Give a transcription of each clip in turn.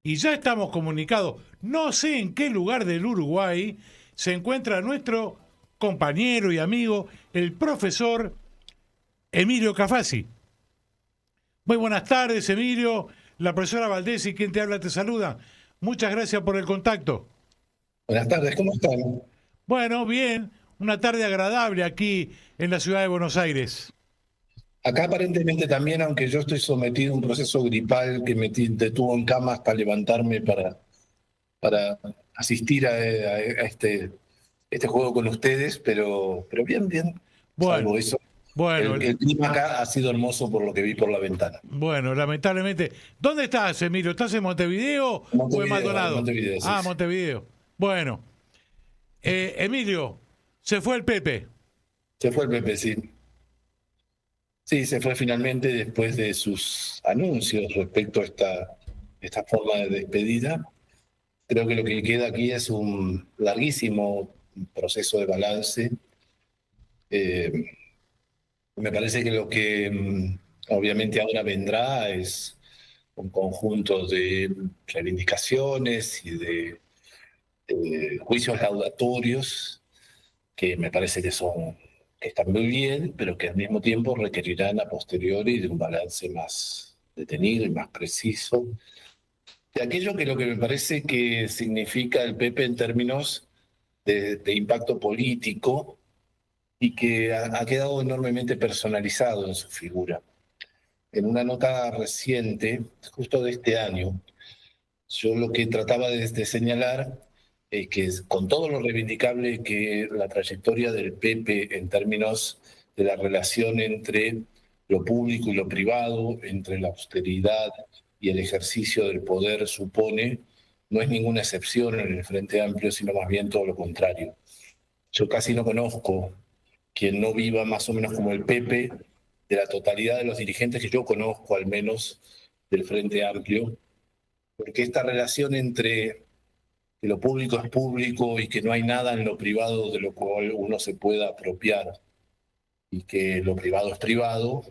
y ya estamos comunicados. No sé en qué lugar del Uruguay se encuentra nuestro compañero y amigo, el profesor Emilio Cafasi. Muy buenas tardes, Emilio. La profesora Valdés y quien te habla te saluda. Muchas gracias por el contacto. Buenas tardes, ¿cómo están? Bueno, bien, una tarde agradable aquí en la ciudad de Buenos Aires. Acá aparentemente también, aunque yo estoy sometido a un proceso gripal que me detuvo en cama hasta levantarme para asistir a este juego con ustedes, pero bien, bien, Bueno, salvo eso. bueno, El clima acá ha sido hermoso por lo que vi por la ventana. bueno, lamentablemente. ¿Dónde estás, Emilio? ¿Estás en Montevideo o en En Maldonado? Montevideo, sí, Ah, sí. Montevideo. Bueno, Emilio, se fue el Pepe. Se fue el Pepe, sí. Sí, se fue finalmente después de sus anuncios respecto a esta forma de despedida. Creo que lo que queda aquí es un larguísimo proceso de balance. Eh, Me parece que lo que obviamente ahora vendrá es un conjunto de reivindicaciones y de juicios laudatorios que me parece que están muy bien, pero que al mismo tiempo requerirán a posteriori de un balance más detenido y más preciso de aquello que lo que me parece que significa el PP en términos de impacto político y que ha quedado enormemente personalizado en su figura. En una nota reciente, justo de este año, yo lo que trataba de señalar es que con todo lo reivindicable que la trayectoria del PP en términos de la relación entre lo público y lo privado, entre la austeridad y el ejercicio del poder supone, no es ninguna excepción en el Frente Amplio, sino más bien todo lo contrario. Yo casi no conozco quien no viva más o menos como el Pepe, de la totalidad de los dirigentes que yo conozco, al menos del Frente Amplio, porque esta relación entre que lo público es público y que no hay nada en lo privado de lo cual uno se pueda apropiar y que lo privado es privado,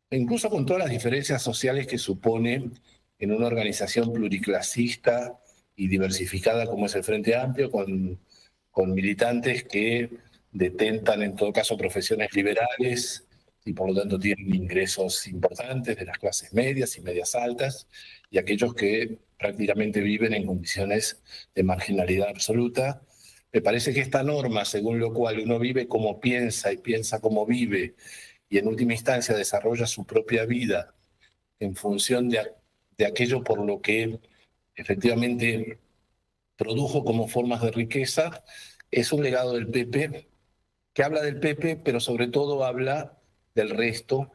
e incluso con todas las diferencias sociales que supone en una organización pluriclasista y diversificada como es el Frente Amplio, con militantes que detentan en todo caso profesiones liberales y por lo tanto tienen ingresos importantes de las clases medias y medias altas, y aquellos que prácticamente viven en condiciones de marginalidad absoluta. Me parece que esta norma, según lo cual uno vive como piensa y piensa como vive, y en última instancia desarrolla su propia vida en función de aquello por lo que efectivamente produjo como formas de riqueza, es un legado del PP, que habla del PP, pero sobre todo habla del resto,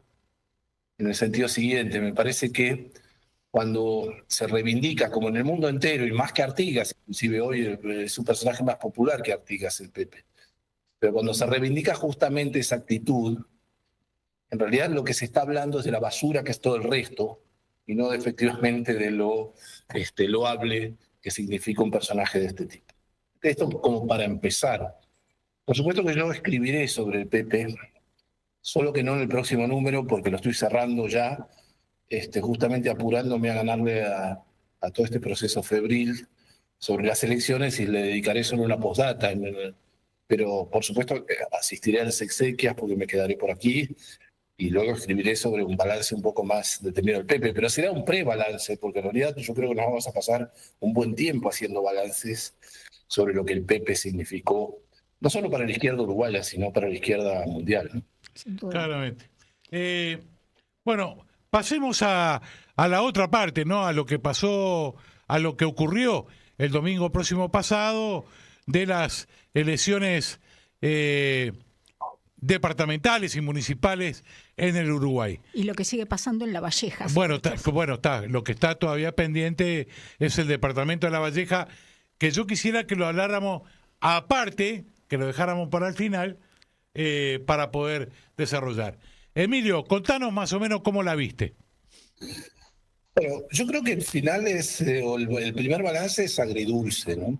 en el sentido siguiente. Me parece que cuando se reivindica, como en el mundo entero, y más que Artigas, inclusive hoy es un personaje más popular que Artigas, el PP, pero cuando se reivindica justamente esa actitud, en realidad lo que se está hablando es de la basura que es todo el resto, y no efectivamente de lo loable que significa un personaje de este tipo. Esto como para empezar. Por supuesto que yo escribiré sobre el PP, solo que no en el próximo número, porque lo estoy cerrando ya, justamente apurándome a ganarle a todo este proceso febril sobre las elecciones, y le dedicaré solo una postdata. Pero por supuesto asistiré a las exequias porque me quedaré por aquí, y luego escribiré sobre un balance un poco más detenido del Pepe, pero será un pre-balance, porque en realidad yo creo que nos vamos a pasar un buen tiempo haciendo balances sobre lo que el Pepe significó, no solo para la izquierda uruguaya, sino para la izquierda mundial, ¿no? Sin duda. Claramente. Eh, bueno, pasemos a la otra parte, ¿no? A lo que pasó, a lo que ocurrió el domingo próximo pasado de las elecciones departamentales y municipales en el Uruguay. Y lo que sigue pasando en La Valleja. Bueno, sobre todo. lo que está todavía pendiente es el departamento de La Valleja, que yo quisiera que lo habláramos aparte, que lo dejáramos para el final, para poder desarrollar. Emilio, contanos más o menos cómo la viste. Bueno, yo creo que el final o el primer balance es agridulce, ¿no?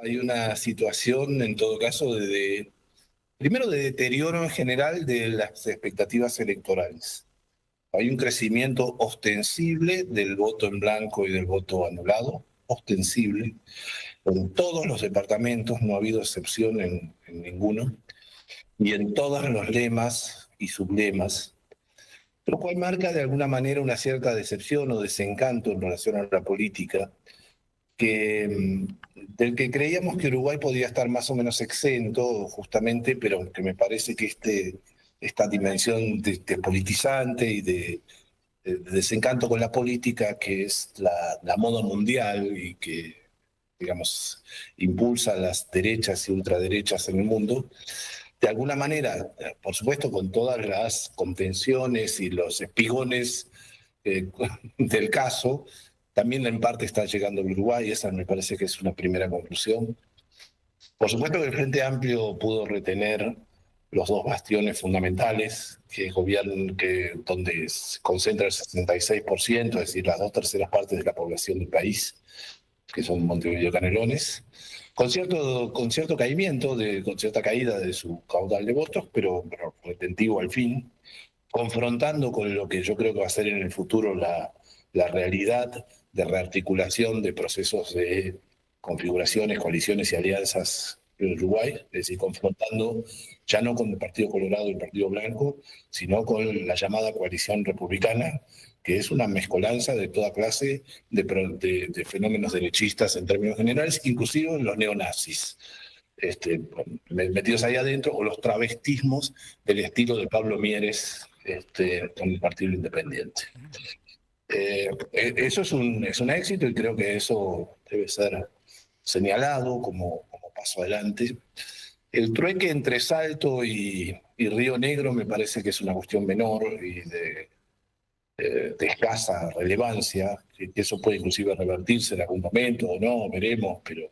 Hay una situación, en todo caso, primero de deterioro en general de las expectativas electorales. Hay un crecimiento ostensible del voto en blanco y del voto anulado, ostensible, en todos los departamentos, no ha habido excepción en ninguno, y en todos los lemas y sublemas, lo cual marca de alguna manera una cierta decepción o desencanto en relación a la política, del que creíamos que Uruguay podía estar más o menos exento, justamente, pero que me parece que esta dimensión de politizante y de desencanto con la política, que es la moda mundial y que, digamos, impulsa a las derechas y ultraderechas en el mundo, de alguna manera, por supuesto, con todas las contenciones y los espigones del caso, también en parte está llegando a Uruguay, esa me parece que es una primera conclusión. Por supuesto que el Frente Amplio pudo retener los dos bastiones fundamentales, donde se concentra el 66%, es decir, las 2/3 partes de la población del país, que son Montevideo y Canelones, con cierto caimiento, con cierta caída de su caudal de votos, pero retentivo al fin, confrontando con lo que yo creo que va a ser en el futuro la realidad de rearticulación de procesos de configuraciones, coaliciones y alianzas en Uruguay, es decir, confrontando ya no con el Partido Colorado y el Partido Blanco, sino con la llamada coalición republicana, que es una mezcolanza de toda clase de fenómenos derechistas en términos generales, inclusive los neonazis. Metidos ahí adentro, o los travestismos del estilo de Pablo Mieres con el Partido Independiente. Eso es un éxito y creo que eso debe ser señalado como paso adelante. El trueque entre Salto y Río Negro me parece que es una cuestión menor y de escasa relevancia, que eso puede inclusive revertirse en algún momento o no, veremos, pero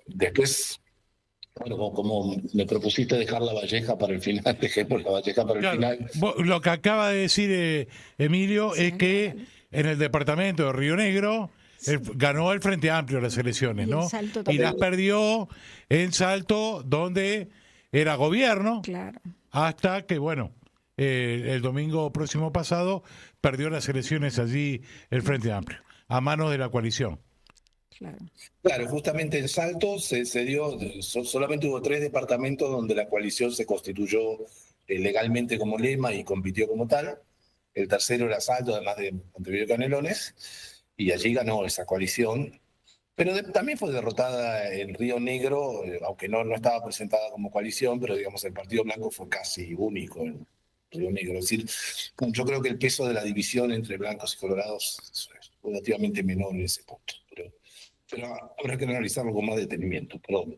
después, bueno, como me propusiste dejar La Valleja para el final, dejemos La Valleja para el Claro, final. lo que acaba de decir Emilio Sí, es que dale. en el departamento de Río Negro ganó el Frente Amplio las elecciones, Y en ¿no? Salto Y las también. perdió en Salto, donde era gobierno, Claro, hasta que, bueno, el domingo próximo pasado perdió las elecciones allí el Frente Amplio, a manos de la coalición. claro. Claro, justamente en Salto se dio, solamente hubo 3 departamentos donde la coalición se constituyó legalmente como lema y compitió como tal. El tercero era Salto, además de Montevideo y Canelones, y allí ganó esa coalición. Pero también fue derrotada en Río Negro, aunque no estaba presentada como coalición, pero digamos el Partido Blanco fue casi único en Río Negro. Es decir, yo creo que el peso de la división entre blancos y colorados es relativamente menor en ese punto. Pero habrá que analizarlo con más detenimiento. Perdón.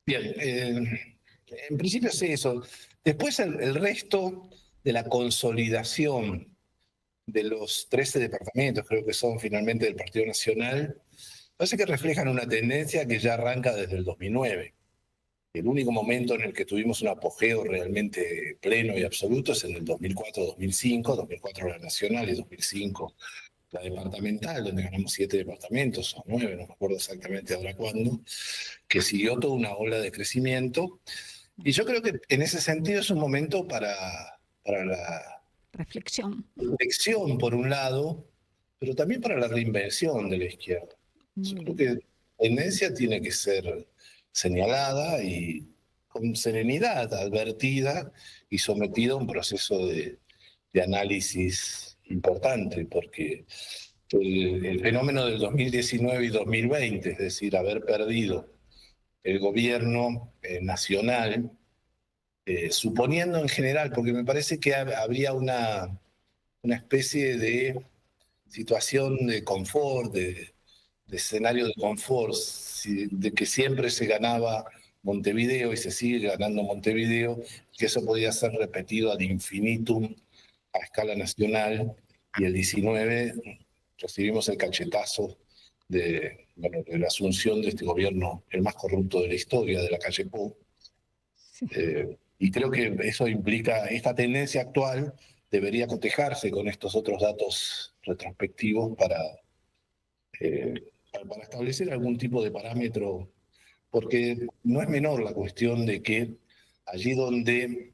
Bien, en principio es eso. Después el resto de la consolidación de los 13 departamentos, creo que son finalmente del Partido Nacional, parece que reflejan una tendencia que ya arranca desde el 2009. El único momento en el que tuvimos un apogeo realmente pleno y absoluto es en el 2004-2005, 2004 la nacional y 2005 la departamental, donde ganamos 7 departamentos o 9, no me acuerdo exactamente ahora cuándo, que siguió toda una ola de crecimiento. Y yo creo que en ese sentido es un momento para la Reflexión. elección, por un lado, pero también para la reinvención de la izquierda. Yo Muy creo bien. que la tendencia tiene que ser señalada y con serenidad advertida y sometida a un proceso de análisis importante, porque el fenómeno del 2019 y 2020, es decir, haber perdido el gobierno nacional, suponiendo en general, porque me parece que habría una especie de situación de confort, de escenario de confort, de que siempre se ganaba Montevideo y se sigue ganando Montevideo, que eso podía ser repetido ad infinitum a escala nacional, y el 19 recibimos el cachetazo de la asunción de este gobierno, el más corrupto de la historia, de la calle Pou. Sí. Y creo que eso implica, esta tendencia actual debería cotejarse con estos otros datos retrospectivos eh, para establecer algún tipo de parámetro, porque no es menor la cuestión de que allí donde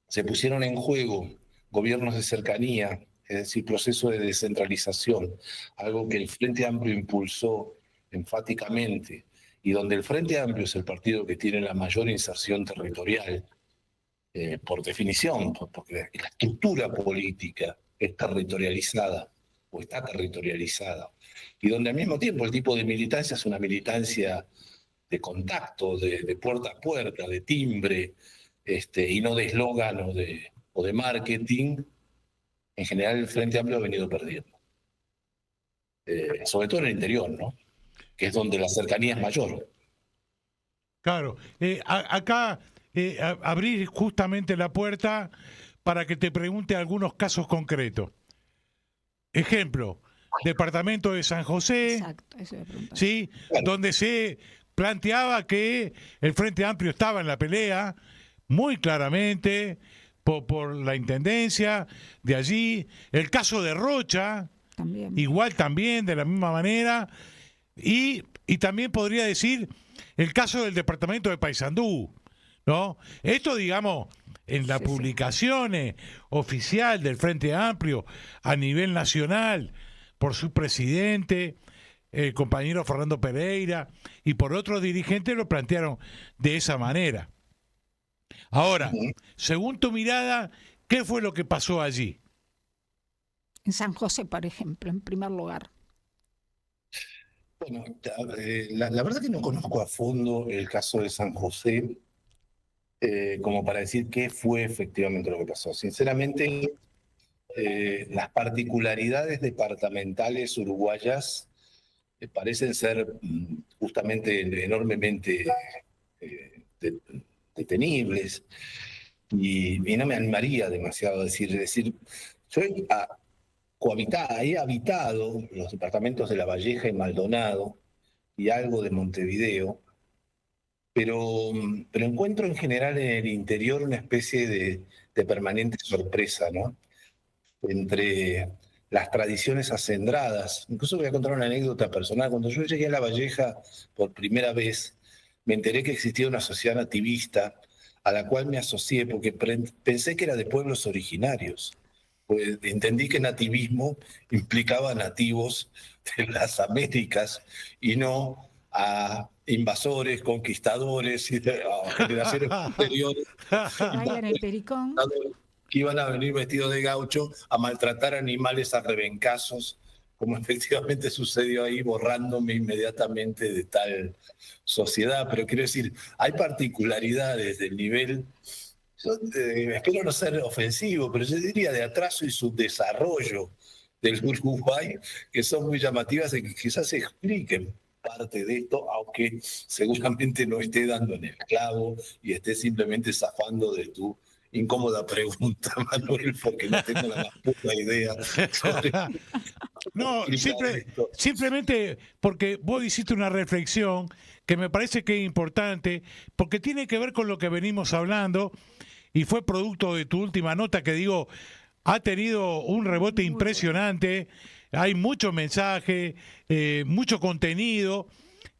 se pusieron en juego gobiernos de cercanía, es decir, proceso de descentralización, algo que el Frente Amplio impulsó enfáticamente, y donde el Frente Amplio es el partido que tiene la mayor inserción territorial, por definición, porque la estructura política es territorializada o está territorializada, y donde al mismo tiempo el tipo de militancia es una militancia de contacto, de puerta a puerta, de timbre, y no de eslogan o de marketing. En general el Frente Amplio ha venido perdiendo, sobre todo en el interior, ¿no? Que es donde la cercanía es mayor. Claro, acá abrir justamente la puerta para que te pregunte algunos casos concretos. Ejemplo, departamento de San José, Exacto, eso iba a preguntar. ¿sí? Claro. Donde se planteaba que el Frente Amplio estaba en la pelea muy claramente por la intendencia de allí. El caso de Rocha, También. igual también, de la misma manera. Y también podría decir el caso del departamento de Paysandú, ¿no? Esto, digamos, en las Sí, sí. publicaciones oficial del Frente Amplio a nivel nacional, por su presidente, el compañero Fernando Pereira, y por otros dirigentes lo plantearon de esa manera. Ahora, según tu mirada, ¿qué fue lo que pasó allí? En San José, por ejemplo, en primer lugar. Bueno, la verdad que no conozco a fondo el caso de San José, como para decir qué fue efectivamente lo que pasó. Sinceramente, las particularidades departamentales uruguayas parecen ser justamente enormemente detenibles, y no me animaría demasiado a decir, yo he habitado los departamentos de La Valleja y Maldonado y algo de Montevideo, pero encuentro en general en el interior una especie de permanente sorpresa, ¿no? Entre las tradiciones acendradas. Incluso voy a contar una anécdota personal. Cuando yo llegué a La Valleja por primera vez, me enteré que existía una sociedad nativista a la cual me asocié porque pensé que era de pueblos originarios. Pues entendí que nativismo implicaba nativos de las Américas y no a invasores, conquistadores y a generaciones posteriores Ahí en el Pericón. que iban a venir vestidos de gaucho a maltratar animales a rebencazos, como efectivamente sucedió ahí, borrándome inmediatamente de tal sociedad. Pero quiero decir, hay particularidades del nivel, yo espero no ser ofensivo, pero yo diría de atraso y subdesarrollo del Uruguay, que son muy llamativas y que quizás expliquen parte de esto, aunque seguramente no esté dando en el clavo y esté simplemente zafando de tu incómoda pregunta, Manuel, porque no tengo la más puta idea sobre No, esto. simplemente porque vos hiciste una reflexión que me parece que es importante, porque tiene que ver con lo que venimos hablando y fue producto de tu última nota que digo, ha tenido un rebote impresionante, hay mucho mensaje, mucho contenido,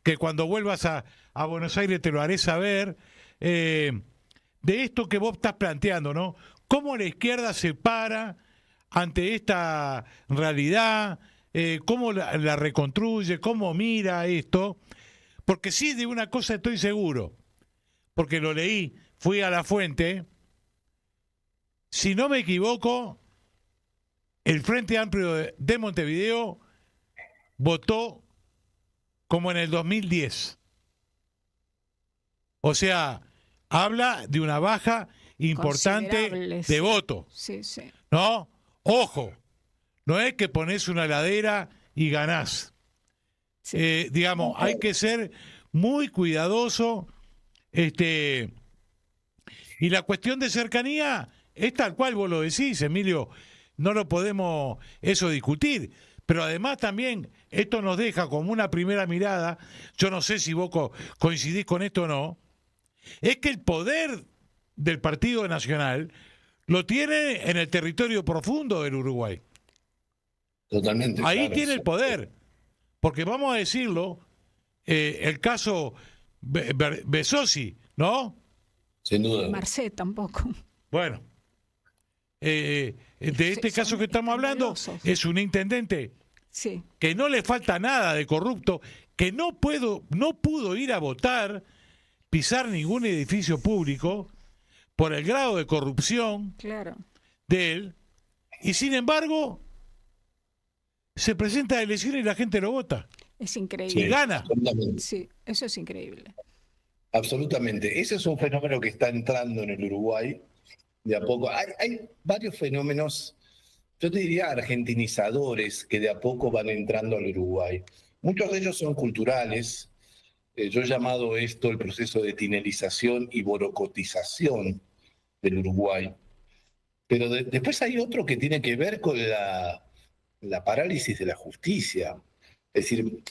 que cuando vuelvas a Buenos Aires te lo haré saber, de esto que vos estás planteando, ¿no? ¿Cómo la izquierda se para ante esta realidad? ¿Cómo la reconstruye? ¿Cómo mira esto? Porque sí, de una cosa estoy seguro, porque lo leí, fui a la fuente. Si no me equivoco, el Frente Amplio de Montevideo votó como en el 2010. O sea, habla de una baja importante Considerable, de sí. voto, Sí, sí. ¿no? Ojo, no es que pones una heladera y ganás. Sí. Digamos, hay que ser muy cuidadoso. Y la cuestión de cercanía es tal cual vos lo decís, Emilio, no lo podemos eso discutir. Pero además también esto nos deja como una primera mirada, yo no sé si vos coincidís con esto o no, es que el poder del Partido Nacional lo tiene en el territorio profundo del Uruguay. Totalmente. Ahí claro, tiene sí. el poder, porque vamos a decirlo, el caso Besossi, ¿no? sin duda. Marcé tampoco. Bueno, de este caso que estamos hablando es un intendente Sí, que no le falta nada de corrupto, que no pudo ir a votar, pisar ningún edificio público por el grado de corrupción claro. de él, y sin embargo se presenta a elecciones y la gente lo vota Es y increíble. gana. Absolutamente. Sí, eso es increíble. Absolutamente. Ese es un fenómeno que está entrando en el Uruguay de a poco. Hay varios fenómenos, yo te diría argentinizadores, que de a poco van entrando al Uruguay. Muchos de ellos son culturales. Yo he llamado esto el proceso de tinelización y borocotización del Uruguay. Pero después hay otro que tiene que ver con la parálisis de la justicia. Es decir,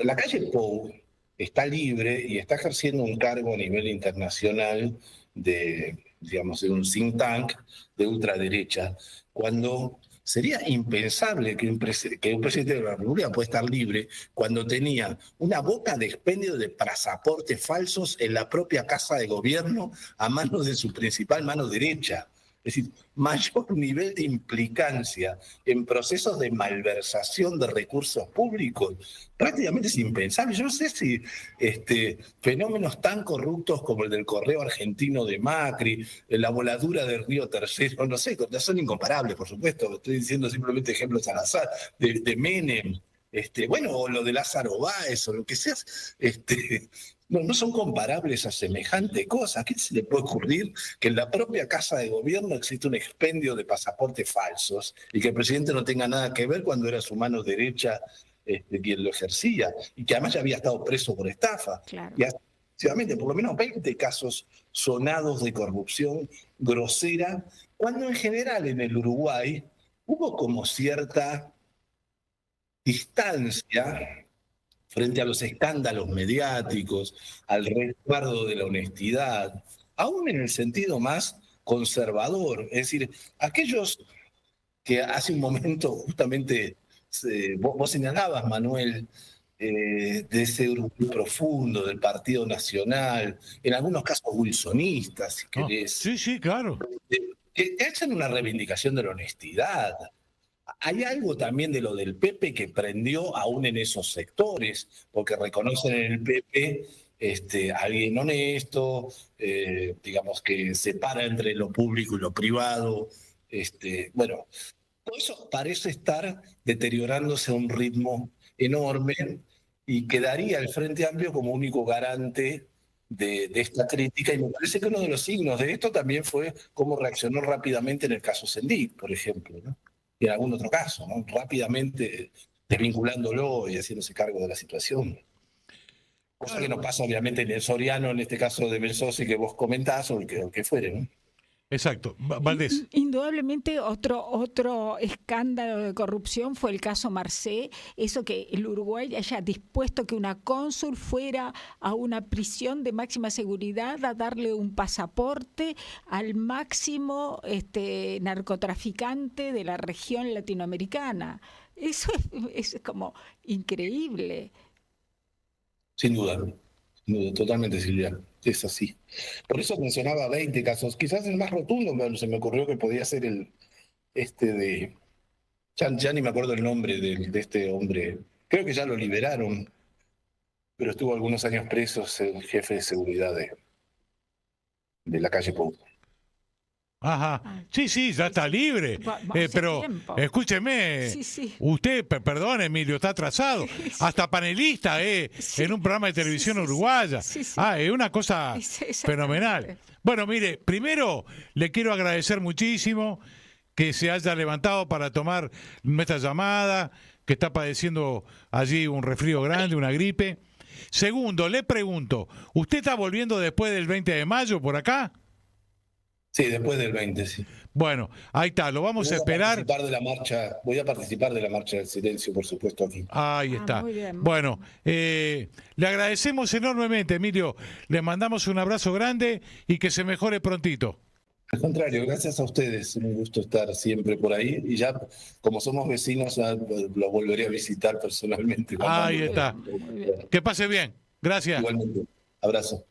la calle Pou está libre y está ejerciendo un cargo a nivel internacional de, digamos, de un think tank de ultraderecha, cuando sería impensable que un presidente de la República pueda estar libre cuando tenía una boca de expendio de pasaportes falsos en la propia Casa de Gobierno a manos de su principal mano derecha. Es decir, mayor nivel de implicancia en procesos de malversación de recursos públicos, prácticamente es impensable. Yo no sé si fenómenos tan corruptos como el del correo argentino de Macri, la voladura del Río Tercero, no sé, son incomparables, por supuesto. Estoy diciendo simplemente ejemplos al azar, de Menem, bueno, o lo de Lázaro Báez, o lo que sea. No son comparables a semejante cosa. ¿A quién se le puede ocurrir que en la propia Casa de Gobierno existe un expendio de pasaportes falsos y que el presidente no tenga nada que ver cuando era su mano derecha quien lo ejercía? Y que además ya había estado preso por estafa. Claro. Y sucesivamente, por lo menos 20 casos sonados de corrupción grosera, cuando en general en el Uruguay hubo como cierta distancia frente a los escándalos mediáticos, al resguardo de la honestidad, aún en el sentido más conservador. Es decir, aquellos que hace un momento justamente vos señalabas, Manuel, de ese grupo profundo del Partido Nacional, en algunos casos wilsonistas, si querés, Sí, sí, claro. que hacen una reivindicación de la honestidad. Hay algo también de lo del Pepe que prendió aún en esos sectores, porque reconocen en el Pepe a alguien honesto, digamos que separa entre lo público y lo privado. Bueno, todo eso parece estar deteriorándose a un ritmo enorme y quedaría el Frente Amplio como único garante de esta crítica. Y me parece que uno de los signos de esto también fue cómo reaccionó rápidamente en el caso Sendik, por ejemplo, ¿no? Y en algún otro caso, ¿no? Rápidamente desvinculándolo y haciéndose cargo de la situación. Cosa que no pasa obviamente en el Soriano, en este caso de Belsosi que vos comentás, o el que fuere, ¿no? Exacto. Valdés. Indudablemente otro escándalo de corrupción fue el caso Marcé, eso que el Uruguay haya dispuesto que una cónsul fuera a una prisión de máxima seguridad a darle un pasaporte al máximo narcotraficante de la región latinoamericana. Eso es como increíble. Sin duda, totalmente, Silvia. Es así. Por eso mencionaba 20 casos. Quizás el más rotundo se me ocurrió que podía ser el de... Ya ni me acuerdo el nombre de este hombre. Creo que ya lo liberaron, pero estuvo algunos años preso, el jefe de seguridad de la calle Pou. Ajá. Sí, ya está libre. Pero tiempo. Escúcheme, Sí. usted, perdón, Emilio, está atrasado. Hasta panelista Sí. en un programa de televisión uruguaya. Sí. Es una cosa fenomenal. Bueno, mire, primero le quiero agradecer muchísimo que se haya levantado para tomar nuestra llamada, que está padeciendo allí un resfrío grande, una gripe. Segundo, le pregunto, ¿usted está volviendo después del 20 de mayo por acá? Sí, después del 20, sí. Bueno, ahí está, lo vamos a esperar. Voy a participar de la marcha del silencio, por supuesto, aquí. Ahí está. Muy bien. Bueno, le agradecemos enormemente, Emilio. Le mandamos un abrazo grande y que se mejore prontito. Al contrario, gracias a ustedes. Es un gusto estar siempre por ahí. Y ya, como somos vecinos, ya lo volveré a visitar personalmente. Ahí está. Muy bien. Que pase bien. Gracias. Igualmente. Abrazo.